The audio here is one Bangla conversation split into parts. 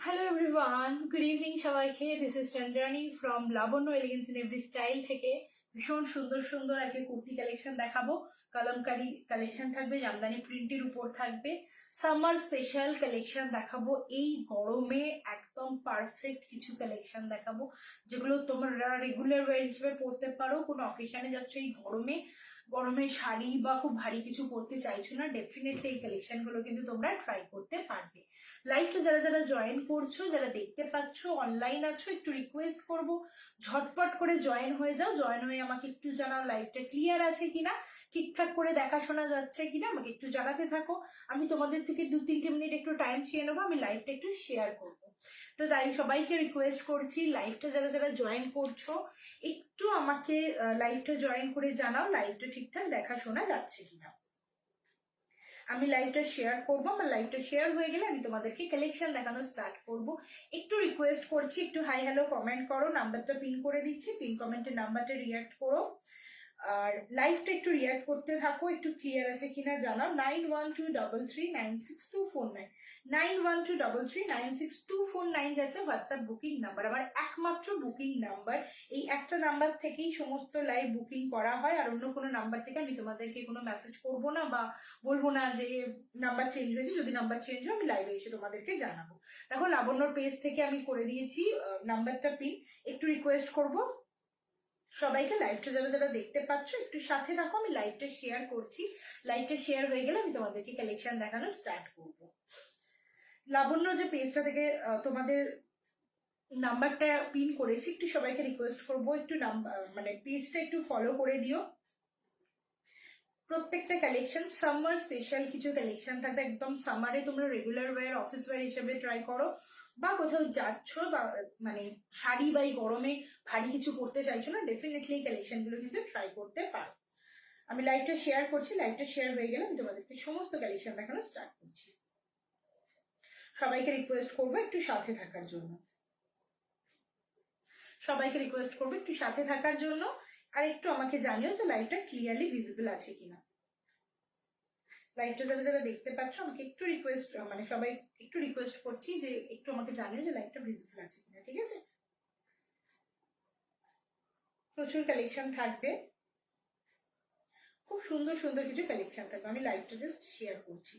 Hello everyone, good evening সবাইকে। This is Chandrani from Lavanya Elegance in Every Style থেকে ভীষণ সুন্দর সুন্দর আজকে কুর্তি কালেকশন দেখাবো। কলমকারি কালেকশন থাকবে, জামদানি প্রিন্টের উপর থাকবে, সামার স্পেশাল কালেকশন দেখাবো। এই গরমে একদম পারফেক্ট কিছু কালেকশন দেখাবো যেগুলো তোমরা রেগুলার ওয়্যার হিসেবে পরতে পারো। কোনো অকেশনে যাচ্ছ এই গরমে শাড়ি বা খুব ভারী কিছু পরতে চাইছো না, ডেফিনেটলি এই কালেকশনগুলো কিন্তু তোমরা ট্রাই করতে পারবে। লাইভটা যারা যারা জয়েন করছো, যারা দেখতে পাচ্ছ, অনলাইন আছো, একটু রিকোয়েস্ট করব ঝটপট করে জয়েন হয়ে যাও। জয়েন হয়ে আমাকে একটু জানাও লাইভটা ক্লিয়ার আছে কিনা, ঠিকঠাক করে দেখাশোনা যাচ্ছে কিনা, আমাকে একটু জানাতে থাকো। আমি তোমাদের থেকে 2-3 মিনিট একটু টাইম চেয়ে নেবো, আমি লাইভটা একটু শেয়ার করবো। তো তাই সবাইকে রিকোয়েস্ট করছি, লাইভটা যারা যারা জয়েন করছো একটু আমাকে লাইভটা জয়েন করে জানাও লাইভটা ঠিকঠাক দেখাশোনা যাচ্ছে কিনা। আমি লাইভটা শেয়ার করবো, আমার লাইভটা শেয়ার হয়ে গেলে আমি তোমাদেরকে কালেকশন দেখানো স্টার্ট করব। একটু রিকোয়েস্ট করছি, একটু হাই হ্যালো কমেন্ট করো, নাম্বারটা পিন করে দিচ্ছি, পিন কমেন্টে নাম্বারটা রিয়াক্ট করো, আর লাইভটা একটু রিয়াক্ট করতে থাকো। একটু ক্লিয়ার আছে কিনা জানাও। 9123339629 9123339629 যাচ্ছে হোয়াটসঅ্যাপ বুকিং নাম্বার, আমার একমাত্র বুকিং নাম্বার। এই একটা নাম্বার থেকেই সমস্ত লাইভ বুকিং করা হয়, আর অন্য কোনো নাম্বার থেকে আমি তোমাদেরকে কোনো মেসেজ করবো না বা বলবো না যে নাম্বার চেঞ্জ হয়েছে। যদি নাম্বার চেঞ্জ হয় আমি লাইভে এসে তোমাদেরকে জানাবো। দেখো লাবণ্যর পেজ থেকে আমি করে দিয়েছি নাম্বারটা পিন। একটু রিকোয়েস্ট করবো সবাইকে, লাইভটা যারা যারা দেখতে পাচ্ছ একটু সাথে থাকো, আমি লাইভটা শেয়ার করছি। লাইভটা শেয়ার হয়ে গেলে আমি তোমাদেরকে কালেকশন দেখানো স্টার্ট করব। লাবণ্য যে পেজটা থেকে তোমাদের নাম্বারটা পিন করেছি, একটু সবাইকে রিকোয়েস্ট করবো একটু মানে পেজটা একটু ফলো করে দিও। প্রত্যেকটা কালেকশন সামার স্পেশাল কিছু কালেকশন থাকবে, একদম সামারে তোমরা রেগুলার ওয়্যার অফিস ওয়্যার হিসেবে ট্রাই করো, বা কোথাও যাচ্ছ বা মানে শাড়ি বা এই গরমে ভারী কিছু পরতে চাইছো না, ডেফিনেটলি এই কালেকশনগুলো কিন্তু ট্রাই করতে পারো। আমি লাইভটা শেয়ার করছি, লাইভটা শেয়ার হয়ে গেলে আমি তোমাদেরকে সমস্ত কালেকশন দেখানো স্টার্ট করছি। সবাইকে রিকোয়েস্ট করবো একটু সাথে থাকার জন্য, সবাইকে রিকোয়েস্ট করবো একটু সাথে থাকার জন্য, আর একটু আমাকে জানিও যে লাইভটা ক্লিয়ারলি ভিজিবল আছে কিনা। লাইভটা যারা যারা দেখতে পাচ্ছ আমাকে একটু রিকোয়েস্ট, মানে সবাই একটু রিকোয়েস্ট করছি যে একটু আমাকে জানিও যে লাইভটা ভিজিবল আছে কিনা, ঠিক আছে? প্রচুর কালেকশন থাকবে, খুব সুন্দর সুন্দর কিছু কালেকশন থাকবে। আমি লাইভটা জাস্ট শেয়ার করছি,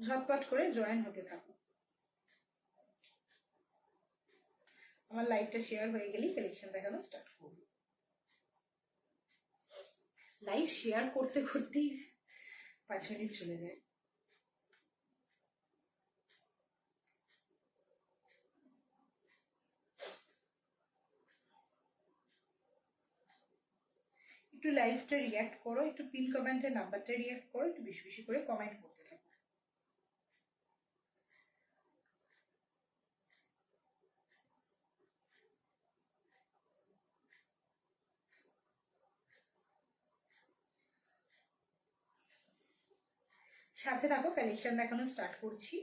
ঝটপট করে জয়েন হতে থাকো। আমার লাইভটা শেয়ার হয়ে গেলেই কালেকশন দেখানো স্টার্ট করব। লাইভ শেয়ার করতে করতেই 5 মিনিট চলে যায়। একটু লাইভটা রিয়াক্ট করো, একটু পিন কমেন্টের নাম্বারটা রিয়াক্ট করো, একটু বেশি বেশি করে কমেন্ট করতে থাকো। সাথে থাকো, কালেকশন দেখানো স্টার্ট করছি।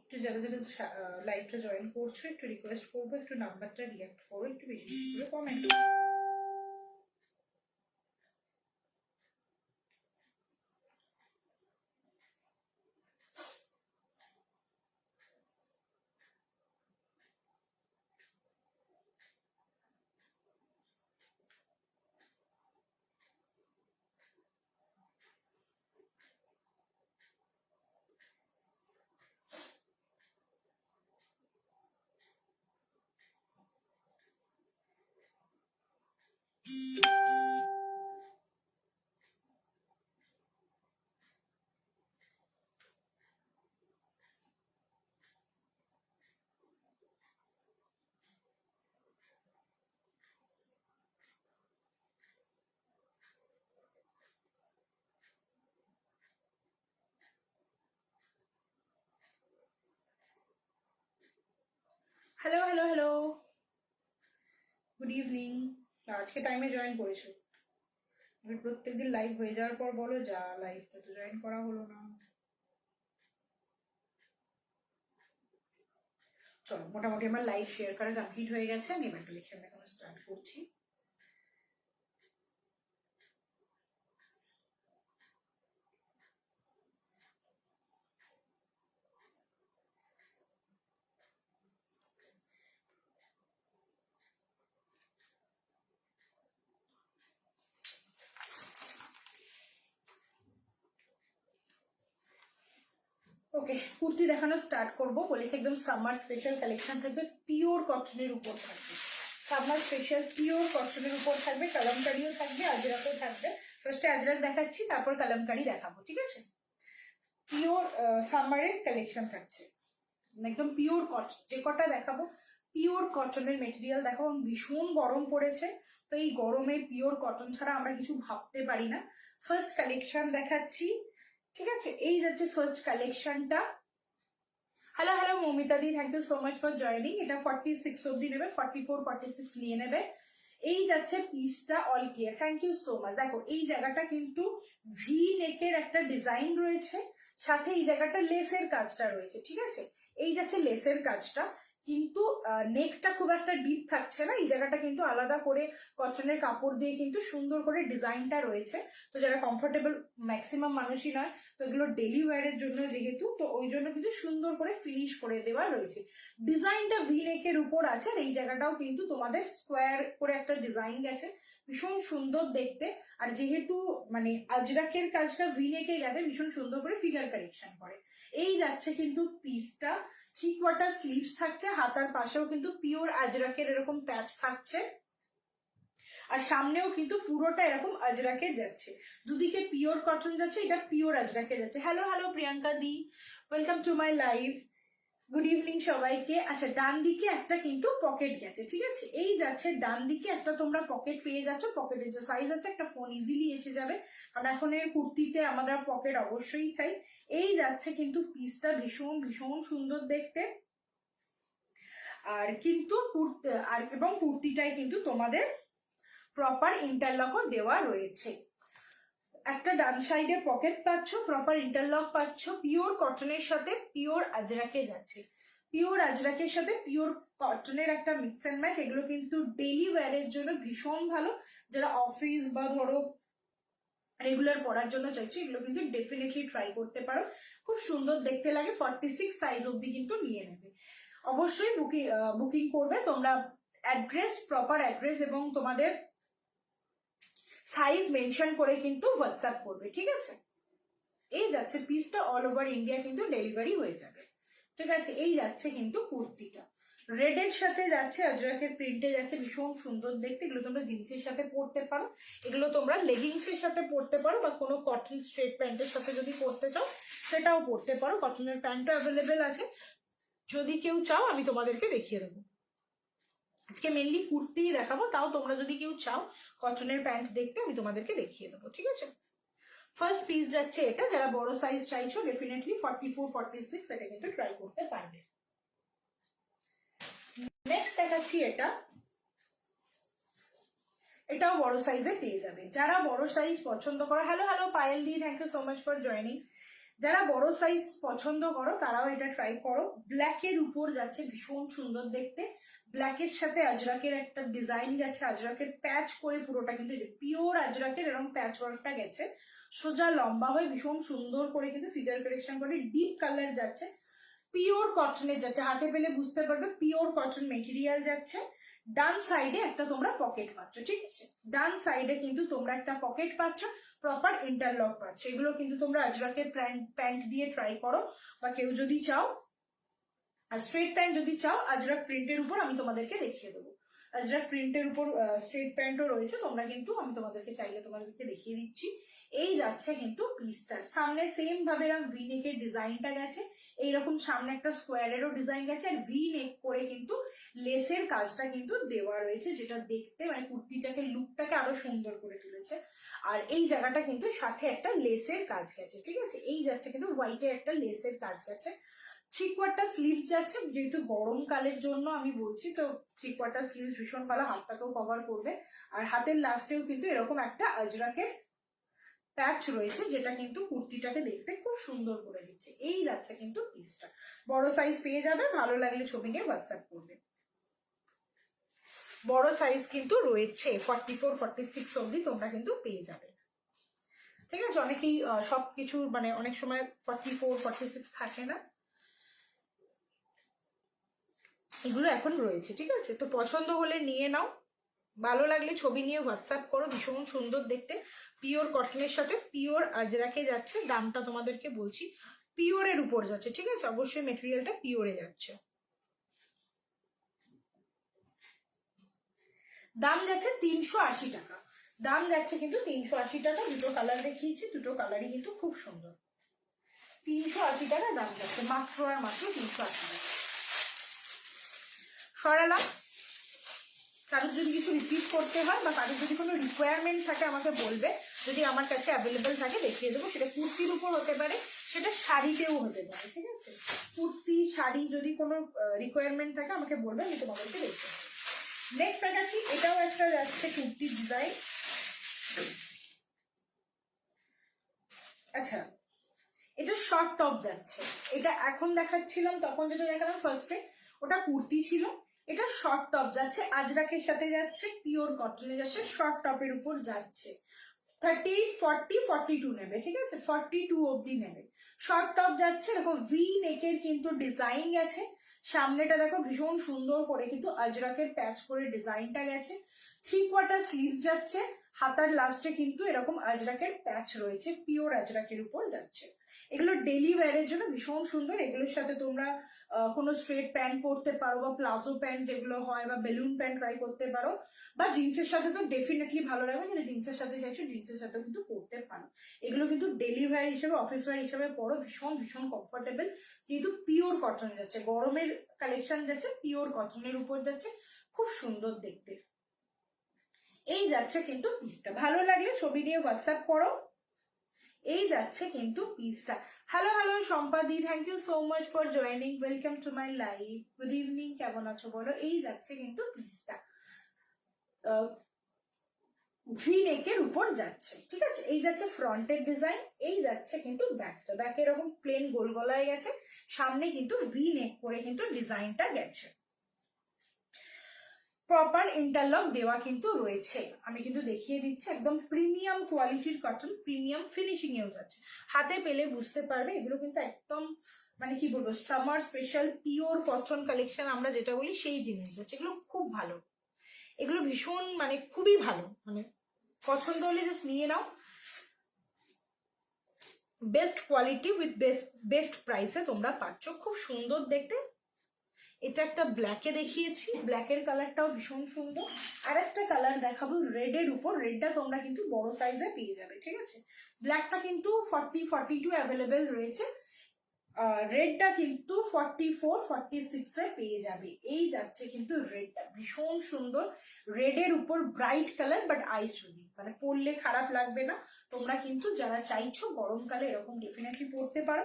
একটু যারা যারা লাইভটা জয়েন করছো একটু রিকোয়েস্ট করবো একটু নাম্বারটা রিয়াক্ট করো, একটু বেশি বেশি করে কমেন্ট করো। Hello hello hello, good evening. আজকে টাইমে জয়েন করেছো, প্রত্যেকদিন লাইভ হয়ে যাওয়ার পর বলো যা লাইভটা তো জয়েন করা হলো না। চলো, মোটামুটি আমার লাইভ শেয়ার করা কমপ্লিট হয়ে গেছে, আমি এবার কালেকশন দেখানো স্টার্ট করছি। ওকে, কুর্তি দেখানো স্টার্ট করবো। বলেছি একদম সামার স্পেশাল কালেকশন থাকবে, পিওর কটনের উপর থাকবে। সামার স্পেশাল পিওর কটনের উপর থাকবে, কালামকারিও থাকবে, আজরাকও থাকবে। ফার্স্টে আজরাক দেখাচ্ছি, তারপর কালামকারি দেখাবো, ঠিক আছে? পিওর সামারের কালেকশন থাকছে, একদম পিওর কটন। যে কটা দেখাবো পিওর কটনের মেটেরিয়াল দেখাবো। ভীষণ গরম পড়েছে, তো এই গরমে পিওর কটন ছাড়া আমরা কিছু ভাবতে পারি না। ফার্স্ট কালেকশন দেখাচ্ছি, ঠিক আছে? এই যাচ্ছে ফার্স্ট কালেকশনটা। Hello hello Moumita di, thank you so much for joining. এটা 46 অব্দি নেবে, 44 46 নিয়ে নেবে। এই যাচ্ছে পিসটা all clear, thank you so much. দেখো এই জায়গাটা কিন্তু ভি নেকের একটা ডিজাইন রয়েছে, সাথে এই জায়গাটা লেসের কাজটা রয়েছে, ঠিক আছে? এই যাচ্ছে লেসের কাজটা, কিন্তু নেকটা খুব একটা ডিপ থাকছে না। এই জায়গাটা কিন্তু আলাদা করে কটনের কাপড় দিয়ে কিন্তু সুন্দর করে ডিজাইনটা রয়েছে। তো যারা কমফোর্টেবল, ম্যাক্সিমাম মানুষই নয়, তো এগুলো ডেলি ওয়্যারের জন্য যেহেতু, তো ওই জন্য কিন্তু সুন্দর করে ফিনিশ করে দেওয়া রয়েছে। ডিজাইনটা ভি নেকের উপর আছে, আর এই জায়গাটাও কিন্তু তোমাদের স্কোয়ার করে একটা ডিজাইন গেছে, ভীষণ সুন্দর দেখতে। আর যেহেতু মানে আজরাকের কাজটা ভি নেকে গেছে, ভীষণ সুন্দর করে ফিগার কারেকশন করে। এই যাচ্ছে কিন্তু পিসটা, 3/4 স্লিভস থাকছে, হাতার পাশেও কিন্তু পিওর আজরাকের এরকম প্যাচ থাকছে, আর সামনেও কিন্তু পুরোটা এরকম আজরাকে যাচ্ছে। দুদিকে পিওর কটন যাচ্ছে, এটা পিওর আজরাকে যাচ্ছে। Hello hello Priyanka the, welcome to my live, good evening সবাইকে। আচ্ছা, ডান দিকে একটা কিন্তু পকেট গেছে, ঠিক আছে? এই যাচ্ছে ডান দিকে একটা তোমরা পকেট পেয়ে যাচ্ছ। পকেটের যে সাইজ আছে, একটা ফোন ইজিলি এসে যাবে, কারণ এখন এর কুর্তিতে আমাদের পকেট অবশ্যই চাই। এই যাচ্ছে কিন্তু পিসটা, ভীষণ ভীষণ সুন্দর দেখতে। আর কিন্তু এবং কুর্তিটাই কিন্তু তোমাদের প্রপার ইন্টারলকও দেওয়া রয়েছে। একটা ডান সাইডে পকেট পাচ্ছ, প্রপার ইন্টারলক পাচ্ছ, পিওর কটনের সাথে পিওর আজরাকে যাচ্ছে। পিওর আজরাকের সাথে পিওর কটনের একটা মিক্স এন্ড ম্যাচ। এগুলো কিন্তু ডেইলি ওয়্যারের জন্য ভীষণ ভালো। যারা অফিস বা ধরো রেগুলার পরার জন্য চাইছো, এগুলো কিন্তু ডেফিনেটলি ট্রাই করতে পারো, খুব সুন্দর দেখতে লাগে। 46 সাইজ অব্দি কিন্তু নিয়ে নেবে। অবশ্যই বুকিং করবে তোমরা। অ্যাড্রেস, প্রপার অ্যাড্রেস এবং তোমাদের সাইজ মেনশন করে কিন্তু হোয়াটসঅ্যাপ করবে, ঠিক আছে? এই যাচ্ছে পিসটা, অল ওভার ইন্ডিয়া কিন্তু ডেলিভারি হয়ে যাবে, ঠিক আছে? এই যাচ্ছে কিন্তু কুর্তিটা, রেড এর সাথে যাচ্ছে, আজরাকের প্রিন্টে যাচ্ছে, ভীষণ সুন্দর দেখতে। এগুলো তোমরা জিন্সের সাথে পরতে পারো, এগুলো তোমরা লেগিংস এর সাথে পরতে পারো, বা কোনো কটন স্ট্রেট প্যান্টের সাথে যদি পরতে চাও সেটাও পরতে পারো। কটনের প্যান্টও অ্যাভেলেবেল আছে, যদি কেউ চাও আমি তোমাদেরকে দেখিয়ে দেবো। আজকে মেনলি কুর্তি দেখাবো, তাও তোমরা যদি কেউ চাও কটনের প্যান্ট দেখতে, আমি তোমাদেরকে দেখিয়ে দেবো, ঠিক আছে? ফার্স্ট পিস যাচ্ছে এটা, যারা বড় সাইজ চাইছো ডেফিনেটলি 44 46 এটা কিন্তু ট্রাই করতে পারবে। নেক্সট দেখাচ্ছি এটা, এটাও বড় সাইজে পেয়ে যাবে। যারা বড় সাইজ পছন্দ করো, hello hello Payel di, thank you so much for joining. যারা বড় সাইজ পছন্দ করো তারাও এটা ট্রাই করো। ব্ল্যাকের উপর যাচ্ছে, ভীষণ সুন্দর দেখতে। ব্ল্যাকের সাথে আজরাকের একটা ডিজাইন যাচ্ছে, আজরাকের প্যাচ করে পুরোটা কিন্তু পিওর আজরাকের এরকম প্যাচ ওয়ার্কটা গেছে, সোজা লম্বা হয়ে ভীষণ সুন্দর করে কিন্তু ফিগার কারেকশন করে। ডিপ কালার যাচ্ছে, পিওর কটনের যাচ্ছে, হাতে পেলে বুঝতে পারবে পিওর কটন মেটেরিয়াল যাচ্ছে। ডান সাইডে একটা তোমরা পকেট পাচ্ছ, ঠিক আছে? ডান সাইডে কিন্তু তোমরা একটা পকেট পাচ্ছ, প্রপার ইন্টারলক পাচ্ছ। এগুলো কিন্তু তোমরা আজরাকের প্যান্ট দিয়ে ট্রাই করো, বা কেউ যদি চাও স্ট্রেট প্যান্ট যদি চাও, আজরাক প্রিন্টের উপর আমি তোমাদেরকে দেখিয়ে দেবো। আজরাক প্রিন্টের উপর স্ট্রেট প্যান্টও রয়েছে, তোমরা কিন্তু আমি তোমাদেরকে চাইলে তোমাদেরকে দেখিয়ে দিচ্ছি। এই যাচ্ছে কিন্তু পিসটার সামনে সেম ভাবে এরকম ভি নেকের ডিজাইনটা গেছে, এইরকম সামনে একটা স্কোয়ারেরও ডিজাইন গেছে, আর ভি নেক করে কিন্তু লেসের কাজটা কিন্তু দেওয়া রয়েছে, যেটা দেখতে মানে কুর্তিটাকে লুকটাকে আরো সুন্দর করে তুলেছে। আর এই জায়গাটা কিন্তু সাথে একটা লেসের কাজ গেছে, ঠিক আছে? এই যাচ্ছে কিন্তু হোয়াইটের একটা লেসের কাজ গেছে। 3/4 স্লিভস যাচ্ছে, যেহেতু গরমকালের জন্য আমি বলছি, তো 3/4 স্লিভস ভীষণ ভালো, হাতটাকেও কভার করবে। আর হাতের লাস্টেও কিন্তু এরকম একটা আজরাকের প্যাচ রয়েছে, যেটা কিন্তু কুর্তিটাকে দেখতে খুব সুন্দর করে দিচ্ছে। এই যাচ্ছে কিন্তু পিসটা, বড় সাইজ পেয়ে যাবে, ভালো লাগলে ছবি নিয়ে হোয়াটসঅ্যাপ করবে। বড় সাইজ কিন্তু রয়েছে, 44 46 অব্দি তোমরা কিন্তু পেয়ে যাবে, ঠিক আছে? অনেকেই সবকিছু মানে অনেক সময় 44 46 থাকে না, এগুলো এখন রয়েছে, ঠিক আছে? তো পছন্দ হলে নিয়ে নাও, ভালো লাগলে ছবি নিয়ে হোয়াটসঅ্যাপ করো। ভীষণ সুন্দর দেখতে, পিওর কটনের সাথে পিওর আজরাকে যাচ্ছে। দামটা তোমাদেরকে বলছি, পিওরের উপর যাচ্ছে, ঠিক আছে, অবশ্যই মেটেরিয়ালটা পিওরে যাচ্ছে। দাম যাচ্ছে 380 টাকা, দাম যাচ্ছে কিন্তু 380 টাকা। দুটো কালার দেখিয়েছি, দুটো কালারই কিন্তু খুব সুন্দর। 380 টাকা দাম যাচ্ছে, মাত্র আর মাত্র 380 টাকা। সরালাম। কারোর যদি কিছু রিপিট করতে হয় বা কারোর যদি কোনো রিকোয়ারমেন্ট থাকে আমাকে বলবে, যদি আমার কাছে অ্যাভেলেবেল থাকে দেখিয়ে দেবো। সেটা কুর্তির উপর হতে পারে, সেটা শাড়িতেও হতে পারে, ঠিক আছে। কুর্তি শাড়ি যদি কোনো রিকোয়ারমেন্ট থাকে আমাকে বলবে, আমি তোমাদেরকে দেখিয়ে দেবো। নেক্সট দেখাচ্ছি, এটাও একটা যাচ্ছে কুর্তির ডিজাইন। আচ্ছা, এটা শর্ট টপ যাচ্ছে। এটা এখন দেখাচ্ছিলাম, তখন যেটা দেখালাম ফার্স্টে ওটা কুর্তি ছিল। এটা শর্ট টপ যাচ্ছে, আজরাকের সাথে যাচ্ছে, পিওর কটনে যাচ্ছে, শর্ট টপের উপর যাচ্ছে। 38, 40, 42 নেবে, ঠিক আছে, 42 অব্দি নেবে। শর্ট টপ যাচ্ছে, দেখো ভি নেকের কিন্তু ডিজাইন গেছে। সামনেটা দেখো ভীষণ সুন্দর করে কিন্তু আজরাকের প্যাচ করে ডিজাইনটা গেছে। 3/4 স্লিভস যাচ্ছে, হাতার লাস্টে কিন্তু এরকম আজরাকের প্যাচ রয়েছে, পিওর আজরাকের উপর যাচ্ছে। এগুলো ডেলি ওয়্যারের জন্য ভীষণ সুন্দর। এগুলোর সাথে তোমরা কোনো স্ট্রেট প্যান্ট পরতে পারো, বা প্লাজো প্যান্ট যেগুলো হয়, বা বেলুন প্যান্ট ট্রাই করতে পারো, বা জিন্সের সাথে তো ডেফিনেটলি ভালো লাগবে। যেটা জিন্সের সাথে চাইছো জিন্সের সাথে কিন্তু পরতে পারো। এগুলো কিন্তু ডেলি ওয়্যার হিসেবে, অফিস ওয়্যার হিসেবে পরো, ভীষণ ভীষণ কমফোর্টেবল। যেহেতু পিওর কটন যাচ্ছে, গরমের কালেকশন যাচ্ছে, পিওর কটনের উপর যাচ্ছে, খুব সুন্দর দেখতে। এই যাচ্ছে কিন্তু পিসটা, ভালো লাগলে ছবি দিয়ে হোয়াটসঅ্যাপ করো। এই যাচ্ছে কিন্তু পিসটা। হ্যালো হ্যালো সম্পাদি, thank you so much for joining, welcome to my live, good evening, কেমন আছো বলো। এই যাচ্ছে কিন্তু পিসটা, ভি নেকের উপর যাচ্ছে, ঠিক আছে। এই যাচ্ছে ফ্রন্টের ডিজাইন, এই যাচ্ছে কিন্তু ব্যাকটা, ব্যাক এরকম প্লেন গোল গলায় গেছে, সামনে কিন্তু ভি নেক করে কিন্তু ডিজাইনটা গেছে। প্রপার ইন্টারলক দেওয়া কিন্তু রয়েছে, আমি কিন্তু দেখিয়ে দিচ্ছি, একদম প্রিমিয়াম কোয়ালিটির কটন, প্রিমিয়াম ফিনিশিং এও যাচ্ছে। হাতে পেলে বুঝতে পারবে এগুলো কিন্তু একদম মানে কি বলবো, summer special pure cotton collection আমরা যেটা বলি সেই জিনিস যাচ্ছে। এগুলো খুব ভালো, এগুলো ভীষণ মানে খুবই ভালো, মানে পছন্দ হলে জাস্ট নিয়ে নাও। বেস্ট কোয়ালিটি উইথ বেস্ট প্রাইসে তোমরা পাচ্ছ, খুব সুন্দর দেখতে। এটা একটা ব্ল্যাকে দেখিয়েছি, ব্ল্যাকের কালারটাও ভীষণ সুন্দর। আর একটা কালার দেখাবো রেডের উপর, রেডটা তোমরা কিন্তু বড় সাইজে পেয়ে যাবে, ঠিক আছে। ব্ল্যাকটা কিন্তু 40, 42 অ্যাভেলেবেল রয়েছে, রেডটা কিন্তু 44, 46 এ পেয়ে যাবে। এই যাচ্ছে কিন্তু রেডটা, ভীষণ সুন্দর। রেডের উপর ব্রাইট কালার, বাট আইসুদি, মানে পরলে খারাপ লাগবে না। তোমরা কিন্তু যারা চাইছো গরমকালে এরকম ডেফিনেটলি পরতে পারো,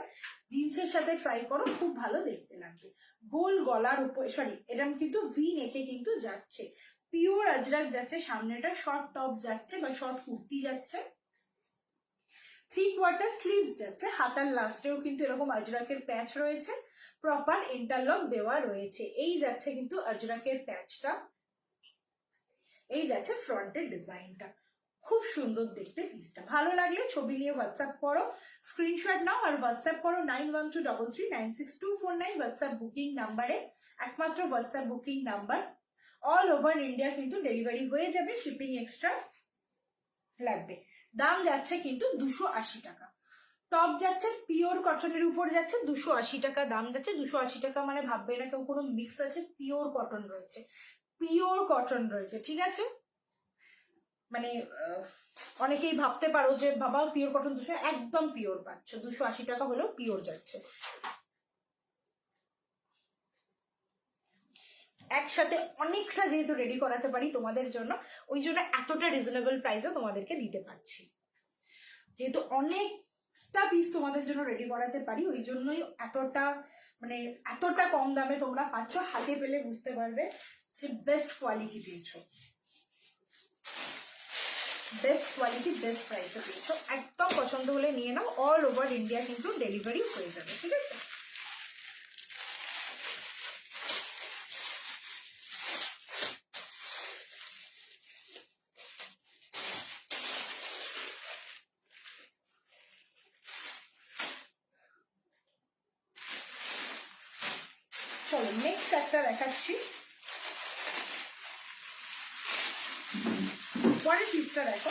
জিন্সের সাথে ট্রাই করো, খুব ভালো দেখতে লাগবে। গোল গলার উপর, সরি এরকম কিন্তু ভি নেকে কিন্তু যাচ্ছে, পিওর আজরাক যাচ্ছে, সামনেটা শর্ট টপ যাচ্ছে বা শর্ট কুর্তি যাচ্ছে, 3/4 স্লিভস যাচ্ছে, হাতার লাস্টেও কিন্তু এরকম আজরাকের প্যাচ রয়েছে, প্রপার ইন্টারলক দেওয়া রয়েছে। এই যাচ্ছে কিন্তু আজরাকের প্যাচটা, এই যাচ্ছে ফ্রন্টের ডিজাইনটা, খুব সুন্দর দেখতে পিসটা। ভালো লাগলে ছবি নিয়ে হোয়াটসঅ্যাপ করো, স্ক্রিনশট নাও আর হোয়াটসঅ্যাপ করো 9123396249 হোয়াটসঅ্যাপ বুকিং নাম্বারে, একমাত্র WhatsApp booking number. All over India কিন্তু ডেলিভারি হয়ে যাবে, শিপিং এক্সট্রা লাগবে। দাম যাচ্ছে কিন্তু 280 টাকা। টপ যাচ্ছে পিওর কটনের উপর যাচ্ছে, 280 টাকা দাম যাচ্ছে। 280 টাকা মানে ভাববে না কেউ কোনো মিক্স আছে, পিওর কটন রয়েছে, পিওর কটন রয়েছে, ঠিক আছে। মানে অনেকেই ভাবতে পারো যে বাবা পিওর কটন 200, একদম পিওর পাচ্ছ, 280 টাকা হলেও পিওর যাচ্ছে। একসাথে অনেকটা যেহেতু রেডি করাতে পারি তোমাদের জন্য, ওই জন্য এতটা রিজনেবল প্রাইসে তোমাদেরকে দিতে পারছি। যেহেতু অনেকটা পিস তোমাদের জন্য রেডি করাতে পারি, ওই জন্যই এতটা মানে এতটা কম দামে তোমরা পাচ্ছ। হাতে পেলে বুঝতে পারবে যে বেস্ট কোয়ালিটি পেয়েছো, বেস্ট কোয়ালিটি বেস্ট প্রাইসে পেয়েছো। একদম পছন্দ হলে নিয়ে নাও, অল ওভার ইন্ডিয়া কিন্তু ডেলিভারি হয়ে যাবে, ঠিক আছে। চলো নেক্সট একটা দেখাচ্ছি, পরের পিসটা দেখো।